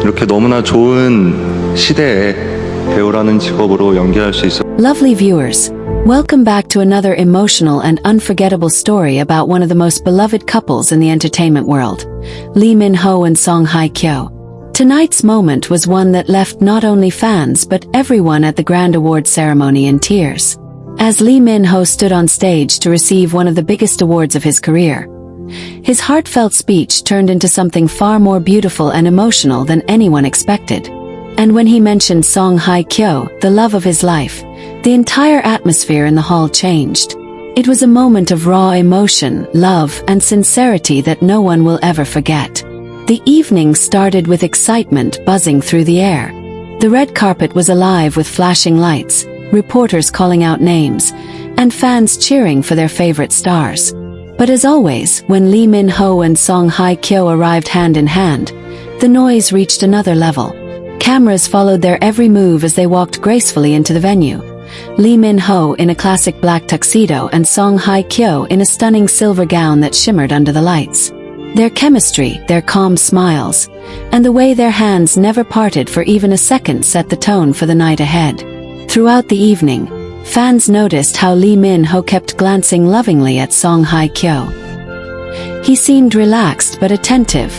이렇게 너무나 좋은 시대에 배우라는 직업으로 연기할 수 있어. Lovely viewers, welcome back to another emotional and unforgettable story about one of the most beloved couples in the entertainment world, Lee Min-ho and Hye Kyo. Tonight's moment was one that left not only fans but everyone at the grand award ceremony in tears. As Lee Min-ho stood on stage to receive one of the biggest awards of his career, his heartfelt speech turned into something far more beautiful and emotional than anyone expected. And when he mentioned Hye Kyo, the love of his life, the entire atmosphere in the hall changed. It was a moment of raw emotion, love, and sincerity that no one will ever forget. The evening started with excitement buzzing through the air. The red carpet was alive with flashing lights, reporters calling out names, and fans cheering for their favorite stars. But as always, when Lee Min-ho and Hye Kyo arrived hand in hand, the noise reached another level. Cameras followed their every move as they walked gracefully into the venue. Lee Min-ho in a classic black tuxedo and Hye Kyo in a stunning silver gown that shimmered under the lights. Their chemistry, their calm smiles, and the way their hands never parted for even a second set the tone for the night ahead. Throughout the evening, fans noticed how Lee Min-ho kept glancing lovingly at Hye Kyo. He seemed relaxed but attentive,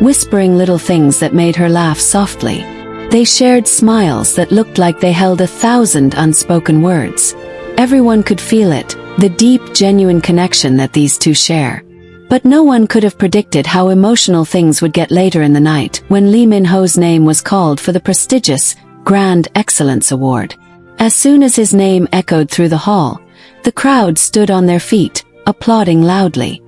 whispering little things that made her laugh softly. They shared smiles that looked like they held 1,000 unspoken words. Everyone could feel it, the deep, genuine connection that these two share. But no one could have predicted how emotional things would get later in the night when Lee Min-ho's name was called for the prestigious Grand Excellence Award. As soon as his name echoed through the hall, the crowd stood on their feet, applauding loudly.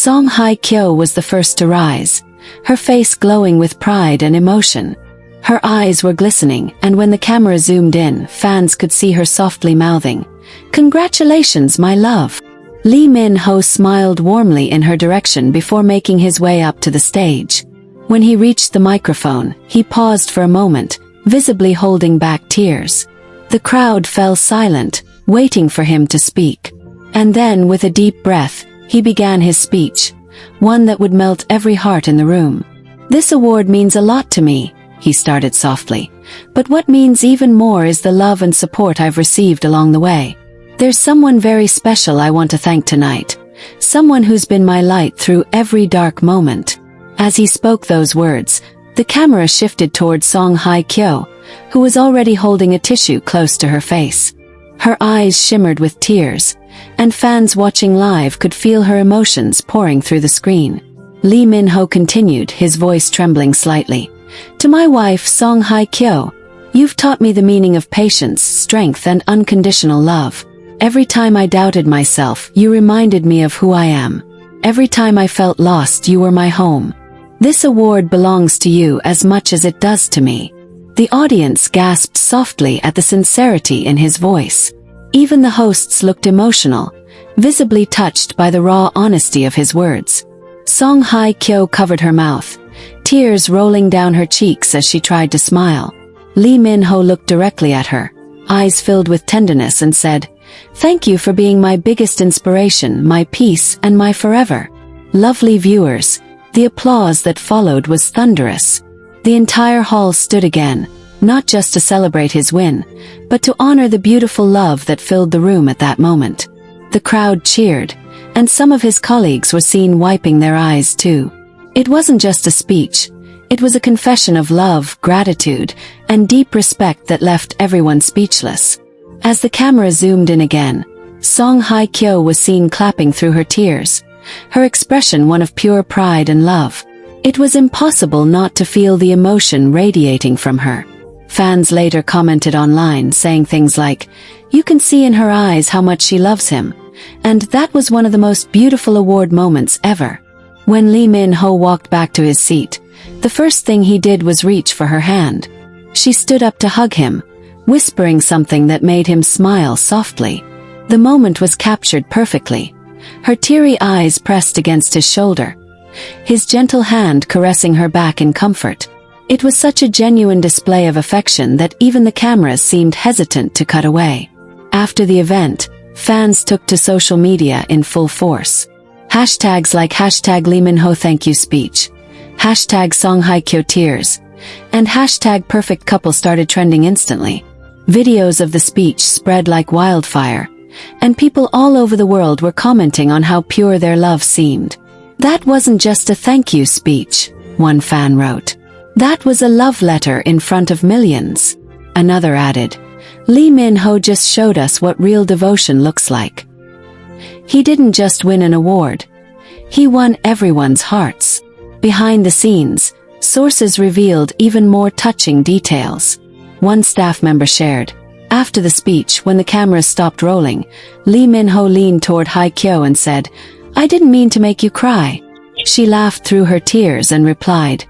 Hye Kyo was the first to rise, her face glowing with pride and emotion. Her eyes were glistening, and when the camera zoomed in, fans could see her softly mouthing, "Congratulations, my love." Lee Min-ho smiled warmly in her direction before making his way up to the stage. When he reached the microphone, he paused for a moment, visibly holding back tears. The crowd fell silent, waiting for him to speak. And then, with a deep breath, he began his speech, one that would melt every heart in the room. "This award means a lot to me," he started softly. "But what means even more is the love and support I've received along the way. There's someone very special I want to thank tonight. Someone who's been my light through every dark moment." As he spoke those words, the camera shifted towards Hye Kyo, who was already holding a tissue close to her face. Her eyes shimmered with tears, and fans watching live could feel her emotions pouring through the screen. Lee Min-ho continued, his voice trembling slightly. "To my wife, Hye Kyo, you've taught me the meaning of patience, strength, and unconditional love. Every time I doubted myself, you reminded me of who I am. Every time I felt lost, you were my home. This award belongs to you as much as it does to me." The audience gasped softly at the sincerity in his voice. Even the hosts looked emotional, visibly touched by the raw honesty of his words. Hye Kyo covered her mouth, tears rolling down her cheeks as she tried to smile. Lee Min-ho looked directly at her, eyes filled with tenderness, and said, "Thank you for being my biggest inspiration, my peace, and my forever." Lovely viewers, the applause that followed was thunderous. The entire hall stood again, not just to celebrate his win, but to honor the beautiful love that filled the room at that moment. The crowd cheered, and some of his colleagues were seen wiping their eyes too. It wasn't just a speech, it was a confession of love, gratitude, and deep respect that left everyone speechless. As the camera zoomed in again, Hye Kyo was seen clapping through her tears, her expression one of pure pride and love. It was impossible not to feel the emotion radiating from her. Fans later commented online saying things like, "You can see in her eyes how much she loves him," and "That was one of the most beautiful award moments ever." When Lee Min-ho walked back to his seat, the first thing he did was reach for her hand. She stood up to hug him, whispering something that made him smile softly. The moment was captured perfectly. Her teary eyes pressed against his shoulder, his gentle hand caressing her back in comfort. It was such a genuine display of affection that even the cameras seemed hesitant to cut away. After the event, fans took to social media in full force. Hashtags like #LeeMinho thank you speech, #Hye Kyo tears, and hashtag perfect couple started trending instantly. Videos of the speech spread like wildfire, and people all over the world were commenting on how pure their love seemed. "That wasn't just a thank you speech," one fan wrote. "That was a love letter in front of millions." Another added, "Lee Min-ho just showed us what real devotion looks like. He didn't just win an award. He won everyone's hearts." Behind the scenes, sources revealed even more touching details. One staff member shared, "After the speech, when the cameras stopped rolling, Lee Min-ho leaned toward Hye Kyo and said, 'I didn't mean to make you cry.' She laughed through her tears and replied,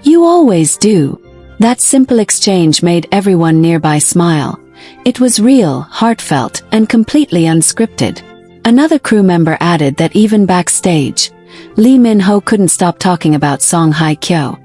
'You always do.' That simple exchange made everyone nearby smile. It was real, heartfelt, and completely unscripted." Another crew member added that even backstage, Lee Min-ho couldn't stop talking about Song Hye Kyo.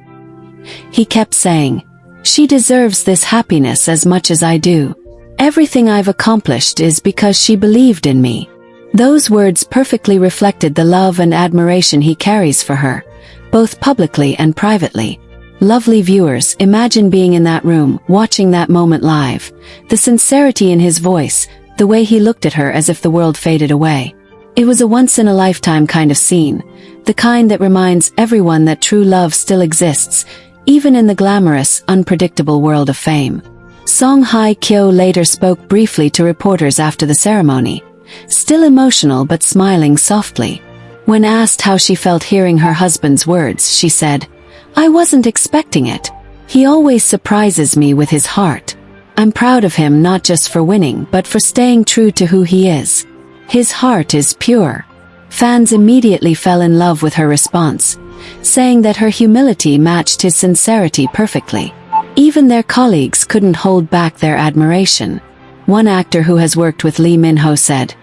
He kept saying, "She deserves this happiness as much as I do. Everything I've accomplished is because she believed in me." Those words perfectly reflected the love and admiration he carries for her, both publicly and privately. Lovely viewers, imagine being in that room, watching that moment live. The sincerity in his voice, the way he looked at her as if the world faded away. It was a once-in-a-lifetime kind of scene, the kind that reminds everyone that true love still exists, even in the glamorous, unpredictable world of fame. Song Hye Kyo later spoke briefly to reporters after the ceremony, still emotional but smiling softly. When asked how she felt hearing her husband's words, she said, "I wasn't expecting it. He always surprises me with his heart. I'm proud of him not just for winning but for staying true to who he is. His heart is pure." Fans immediately fell in love with her response, saying that her humility matched his sincerity perfectly. Even their colleagues couldn't hold back their admiration. One actor who has worked with Lee Min-ho said,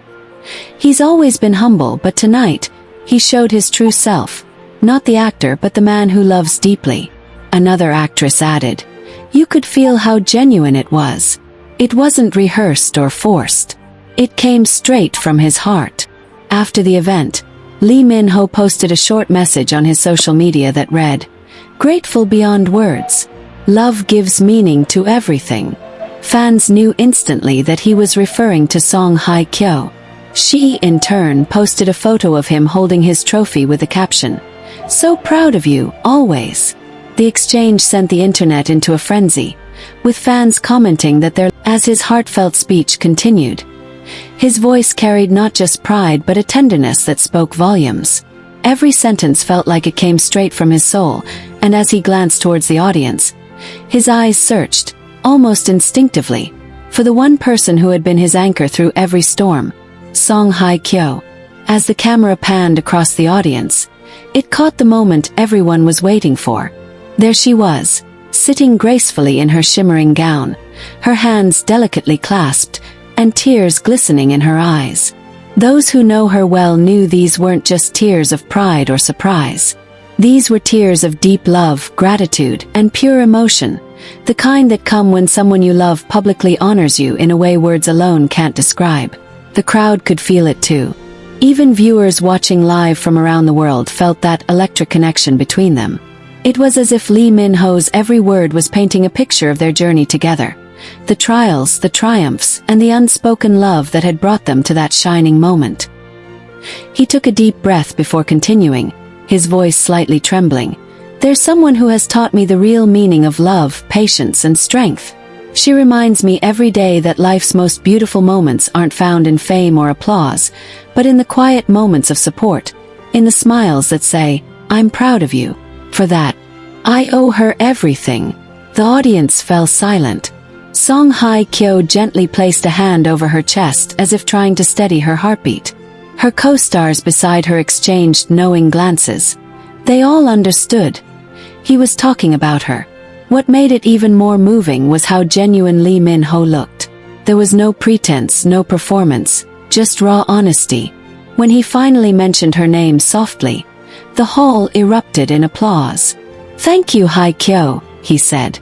"He's always been humble, but tonight, he showed his true self. Not the actor but the man who loves deeply." Another actress added, "You could feel how genuine it was. It wasn't rehearsed or forced. It came straight from his heart." After the event, Lee Min-ho posted a short message on his social media that read, "Grateful beyond words. Love gives meaning to everything." Fans knew instantly that he was referring to Song Hye Kyo. She, in turn, posted a photo of him holding his trophy with the caption, "So proud of you, always." The exchange sent the internet into a frenzy, with fans commenting that as his heartfelt speech continued, his voice carried not just pride but a tenderness that spoke volumes. Every sentence felt like it came straight from his soul, and as he glanced towards the audience, his eyes searched, almost instinctively, for the one person who had been his anchor through every storm, Song Hye Kyo. As the camera panned across the audience, it caught the moment everyone was waiting for. There she was, sitting gracefully in her shimmering gown, her hands delicately clasped, and tears glistening in her eyes. Those who know her well knew these weren't just tears of pride or surprise. These were tears of deep love, gratitude, and pure emotion, the kind that come when someone you love publicly honors you in a way words alone can't describe. The crowd could feel it too. Even viewers watching live from around the world felt that electric connection between them. It was as if Lee Min-ho's every word was painting a picture of their journey together. The trials, the triumphs, and the unspoken love that had brought them to that shining moment. He took a deep breath before continuing, his voice slightly trembling. "There's someone who has taught me the real meaning of love, patience, and strength. She reminds me every day that life's most beautiful moments aren't found in fame or applause, but in the quiet moments of support, in the smiles that say, 'I'm proud of you.' For that, I owe her everything." The audience fell silent. Song Hye Kyo gently placed a hand over her chest as if trying to steady her heartbeat. Her co-stars beside her exchanged knowing glances. They all understood. He was talking about her. What made it even more moving was how genuine Lee Min-ho looked. There was no pretense, no performance, just raw honesty. When he finally mentioned her name softly, the hall erupted in applause. "Thank you, Hye Kyo," he said,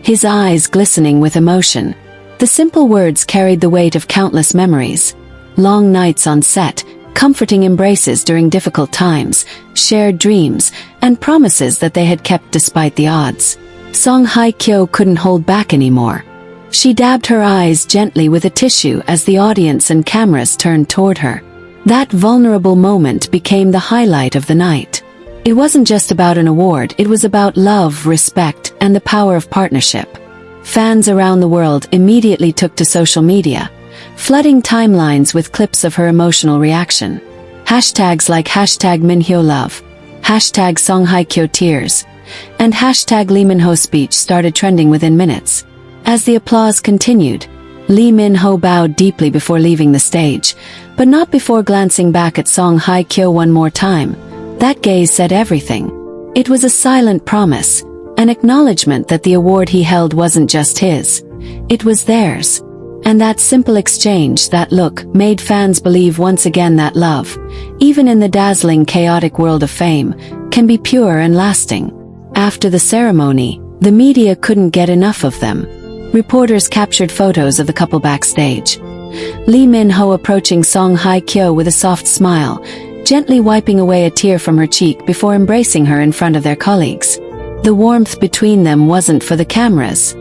his eyes glistening with emotion. The simple words carried the weight of countless memories. Long nights on set, comforting embraces during difficult times, shared dreams, and promises that they had kept despite the odds. Hye Kyo couldn't hold back anymore. She dabbed her eyes gently with a tissue as the audience and cameras turned toward her. That vulnerable moment became the highlight of the night. It wasn't just about an award, it was about love, respect, and the power of partnership. Fans around the world immediately took to social media, flooding timelines with clips of her emotional reaction. Hashtags like #MinHyoLove, #Hye Kyo Tears, and #Lee Min-ho speech started trending within minutes. As the applause continued, Lee Min-ho bowed deeply before leaving the stage, but not before glancing back at Hye Kyo one more time. That gaze said everything. It was a silent promise, an acknowledgement that the award he held wasn't just his, it was theirs. And that simple exchange, that look, made fans believe once again that love, even in the dazzling, chaotic world of fame, can be pure and lasting. After the ceremony, the media couldn't get enough of them. Reporters captured photos of the couple backstage. Lee Min-ho approaching Hye Kyo with a soft smile, gently wiping away a tear from her cheek before embracing her in front of their colleagues. The warmth between them wasn't for the cameras.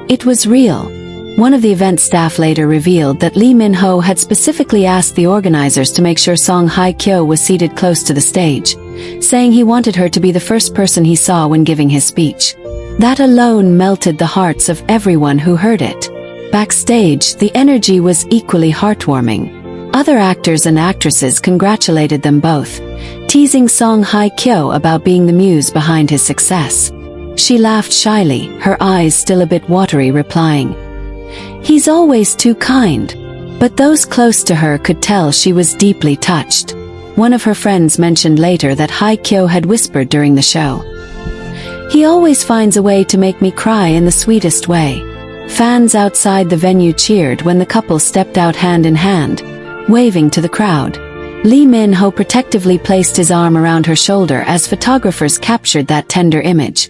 It was real. One of the event staff later revealed that Lee Min-ho had specifically asked the organizers to make sure Hye Kyo was seated close to the stage, saying he wanted her to be the first person he saw when giving his speech. That alone melted the hearts of everyone who heard it. Backstage, the energy was equally heartwarming. Other actors and actresses congratulated them both, teasing Hye Kyo about being the muse behind his success. She laughed shyly, her eyes still a bit watery, replying, "He's always too kind." But those close to her could tell she was deeply touched. One of her friends mentioned later that Hye Kyo had whispered during the show, "He always finds a way to make me cry in the sweetest way." Fans outside the venue cheered when the couple stepped out hand in hand, waving to the crowd. Lee Min-ho protectively placed his arm around her shoulder as photographers captured that tender image,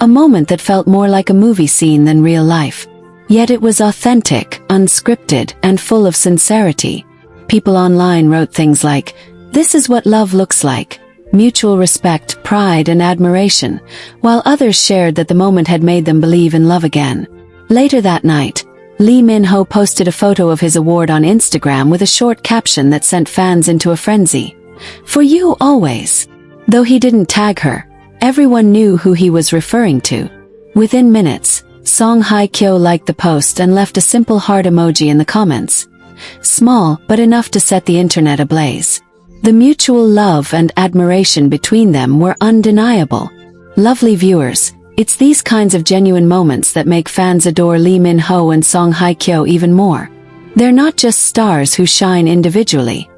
a moment that felt more like a movie scene than real life. Yet it was authentic, unscripted, and full of sincerity. People online wrote things like, "This is what love looks like," mutual respect, pride, and admiration, while others shared that the moment had made them believe in love again. Later that night, Lee Min-ho posted a photo of his award on Instagram with a short caption that sent fans into a frenzy. "For you always." Though he didn't tag her, everyone knew who he was referring to. Within minutes, Hye Kyo liked the post and left a simple heart emoji in the comments. Small, but enough to set the internet ablaze. The mutual love and admiration between them were undeniable. Lovely viewers, it's these kinds of genuine moments that make fans adore Lee Min-ho and Hye Kyo even more. They're not just stars who shine individually.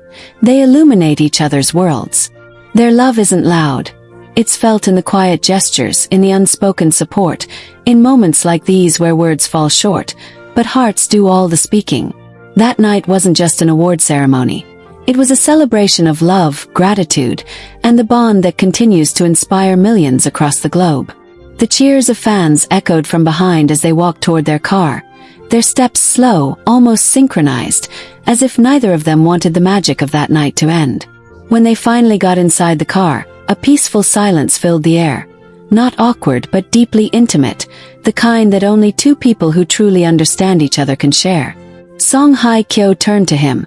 They illuminate each other's worlds. Their love isn't loud. It's felt in the quiet gestures, in the unspoken support, in moments like these where words fall short, but hearts do all the speaking. That night wasn't just an award ceremony. It was a celebration of love, gratitude, and the bond that continues to inspire millions across the globe. The cheers of fans echoed from behind as they walked toward their car, their steps slow, almost synchronized, as if neither of them wanted the magic of that night to end. When they finally got inside the car, a peaceful silence filled the air. Not awkward but deeply intimate, the kind that only two people who truly understand each other can share. Hye Kyo turned to him,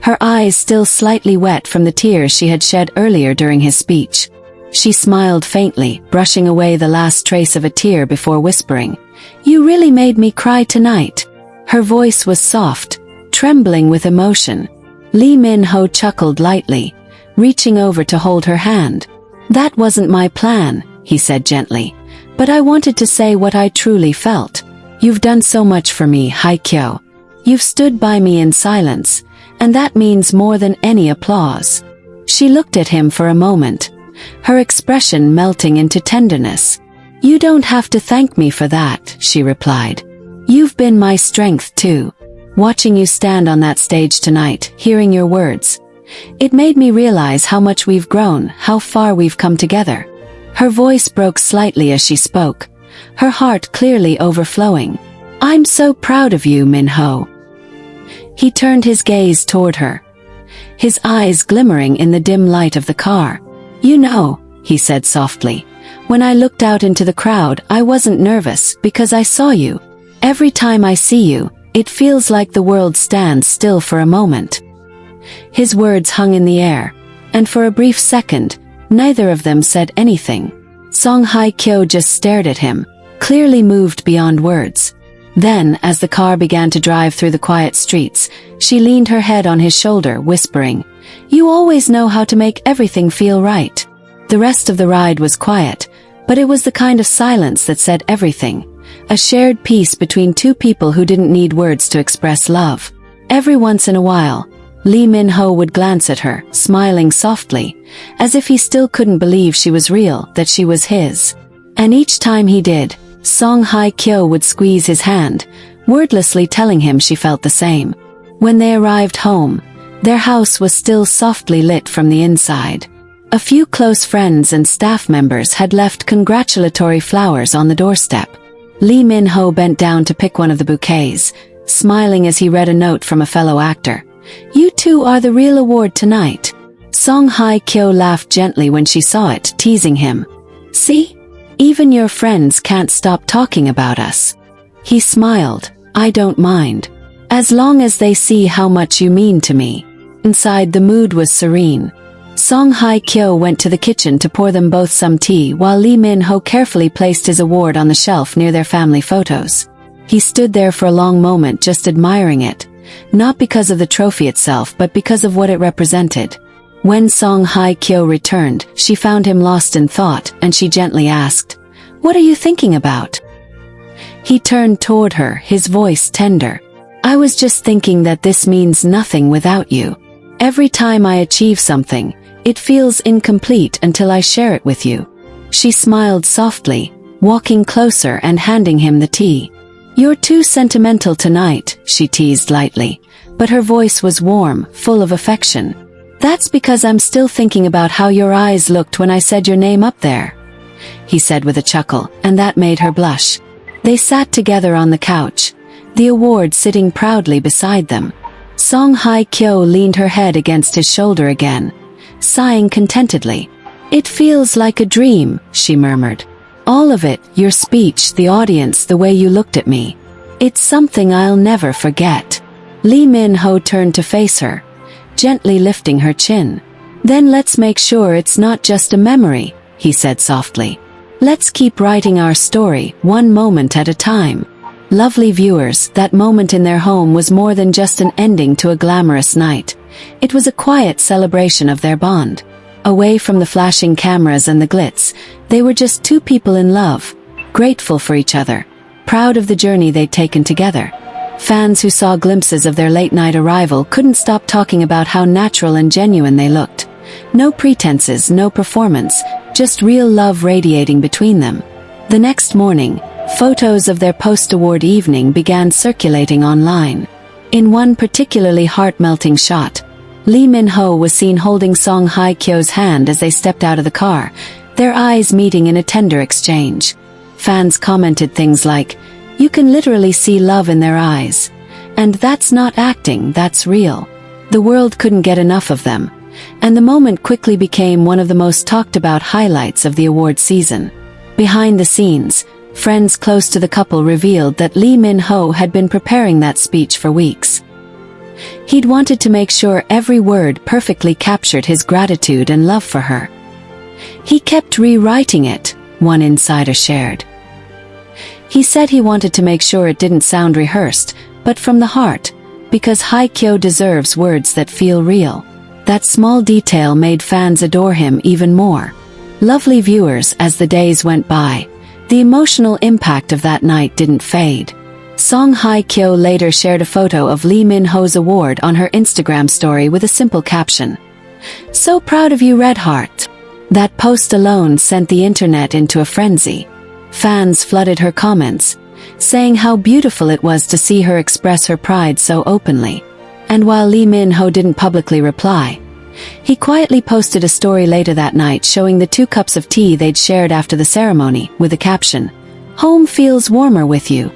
her eyes still slightly wet from the tears she had shed earlier during his speech. She smiled faintly, brushing away the last trace of a tear before whispering, "You really made me cry tonight." Her voice was soft, trembling with emotion. Lee Min-ho chuckled lightly, reaching over to hold her hand. "That wasn't my plan," he said gently, "but I wanted to say what I truly felt. You've done so much for me, Hye Kyo. You've stood by me in silence, and that means more than any applause." She looked at him for a moment, her expression melting into tenderness. "You don't have to thank me for that," she replied. "You've been my strength too. Watching you stand on that stage tonight, hearing your words, it made me realize how much we've grown, how far we've come together." Her voice broke slightly as she spoke, her heart clearly overflowing. "I'm so proud of you, Min-ho." He turned his gaze toward her, his eyes glimmering in the dim light of the car. "You know," he said softly, When I looked out into the crowd, I wasn't nervous because I saw you. Every time I see you, it feels like the world stands still for a moment." His words hung in the air, and for a brief second, neither of them said anything. Hye Kyo just stared at him, clearly moved beyond words. Then, as the car began to drive through the quiet streets, she leaned her head on his shoulder, whispering, "You always know how to make everything feel right." The rest of the ride was quiet, but it was the kind of silence that said everything. A shared peace between two people who didn't need words to express love. Every once in a while, Lee Min-ho would glance at her, smiling softly, as if he still couldn't believe she was real, that she was his. And each time he did, Hye Kyo would squeeze his hand, wordlessly telling him she felt the same. When they arrived home, their house was still softly lit from the inside. A few close friends and staff members had left congratulatory flowers on the doorstep. Lee Min-ho bent down to pick one of the bouquets, smiling as he read a note from a fellow actor. "You two are the real award tonight." Hye Kyo laughed gently when she saw it, teasing him. "See? Even your friends can't stop talking about us." He smiled. "I don't mind. As long as they see how much you mean to me." Inside, the mood was serene. Hye Kyo went to the kitchen to pour them both some tea while Lee Min-ho carefully placed his award on the shelf near their family photos. He stood there for a long moment just admiring it, not because of the trophy itself but because of what it represented. When Hye Kyo returned, she found him lost in thought, and she gently asked, "What are you thinking about?" He turned toward her, his voice tender. "I was just thinking that this means nothing without you. Every time I achieve something, it feels incomplete until I share it with you." She smiled softly, walking closer and handing him the tea. "You're too sentimental tonight," she teased lightly, but her voice was warm, full of affection. "That's because I'm still thinking about how your eyes looked when I said your name up there," he said with a chuckle, and that made her blush. They sat together on the couch, the award sitting proudly beside them. Hye Kyo leaned her head against his shoulder again, sighing contentedly. "It feels like a dream," she murmured. "All of it, your speech, the audience, the way you looked at me. It's something I'll never forget." Lee Min-ho turned to face her, gently lifting her chin. "Then let's make sure it's not just a memory," he said softly. "Let's keep writing our story, one moment at a time." Lovely viewers, that moment in their home was more than just an ending to a glamorous night. It was a quiet celebration of their bond. Away from the flashing cameras and the glitz, they were just two people in love, grateful for each other, proud of the journey they'd taken together. Fans who saw glimpses of their late-night arrival couldn't stop talking about how natural and genuine they looked. No pretenses, no performance, just real love radiating between them. The next morning, photos of their post-award evening began circulating online. In one particularly heart-melting shot, Lee Min-ho was seen holding Hye Kyo's hand as they stepped out of the car, their eyes meeting in a tender exchange. Fans commented things like, "You can literally see love in their eyes," and "That's not acting, that's real." The world couldn't get enough of them, and the moment quickly became one of the most talked about highlights of the award season. Behind the scenes, friends close to the couple revealed that Lee Min-ho had been preparing that speech for weeks. He'd wanted to make sure every word perfectly captured his gratitude and love for her. He kept rewriting it, one insider shared. He said he wanted to make sure it didn't sound rehearsed, but from the heart, because Hye Kyo deserves words that feel real. That small detail made fans adore him even more. Lovely viewers, as the days went by, the emotional impact of that night didn't fade. Hye Kyo later shared a photo of Lee Min-ho's award on her Instagram story with a simple caption, "So proud of you, Red Heart." That post alone sent the internet into a frenzy. Fans flooded her comments, saying how beautiful it was to see her express her pride so openly. And while Lee Min-ho didn't publicly reply, he quietly posted a story later that night showing the 2 cups of tea they'd shared after the ceremony, with the caption, "Home feels warmer with you."